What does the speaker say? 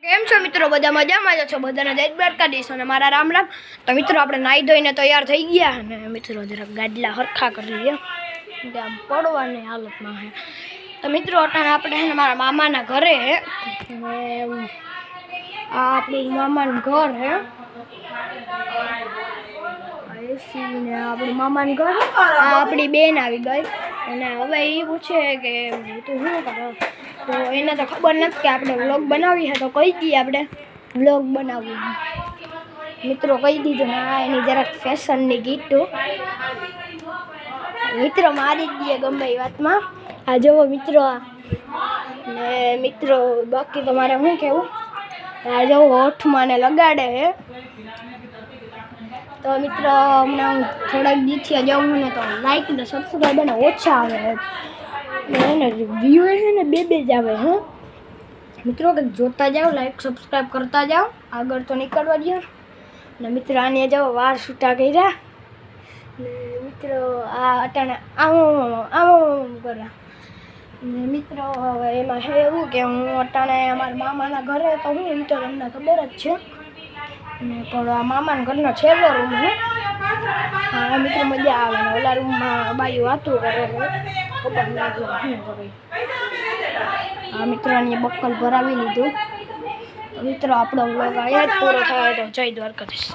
કેમ છો મિત્રો? બધા મજામાં જ છો? બધાને જય દ્વારકાધીશ અને મારા રામ રામ. તો મિત્રો આપણે નાહી ધોઈને તૈયાર થઈ ગયા અને મિત્રો જરાક ગાડલા હરખા કરી લઈએ કે આમ પડવાની હાલતમાં હે. તો મિત્રો અટાણે આપણે હે ને મારા મામાના ઘરે હે અને આ આપણું મામાનું ઘર હે. એસી ને આપણું મામાનું ઘર. આ આપણી બેન આવી ગઈ અને હવે એ પૂછે કે તું શું કરો? તો એને તો ખબર નથી કે આપણે વ્લોગ બનાવીએ તો કહી દઈએ આપણે વ્લોગ બનાવીએ. મિત્રો કહી દીધું ને આ એની જરાક ફેશનની ગીતું મિત્રો મારી જ દઈએ ગમે એ વાતમાં. આ જુઓ મિત્રો ને મિત્રો બાકી તો મારે શું કહેવું, આ જુઓ હોઠમાં ને લગાડે હે. તો મિત્રો હમણાં હું થોડાક દીથી જાઉં ને તો લાઈક ને સબસ્ક્રાઈબર ને ઓછા આવે એને વ્યૂ છે ને બે જ આવે. હું મિત્રો કંઈક જોતા જાઓ, લાઈક સબસ્ક્રાઈબ કરતા જાઓ, આગળ તો નીકળવા દો ને મિત્રો. આને જાઓ વાર છૂટા કર્યા ને મિત્રો આ અટાણે આમ કર્યા ને મિત્રો. હવે એમાં છે એવું કે હું અટાણે અમારા મામાના ઘરે તો હું તો તમને ખબર જ છે ને, પણ આ મામાના ઘરનો છેલ્લો રૂમ હે. હા મિત્રો મજા આવે ને ઓલા રૂમમાં બાયું વાતું કરે ખબર ના શું કરે. હા મિત્રો અહીંયા બક્કલ ભરાવી લીધું. તો મિત્રો આપણો વ્લોગ અહીંયા જ પૂરો થાય. તો જય દ્વારકાધીશ.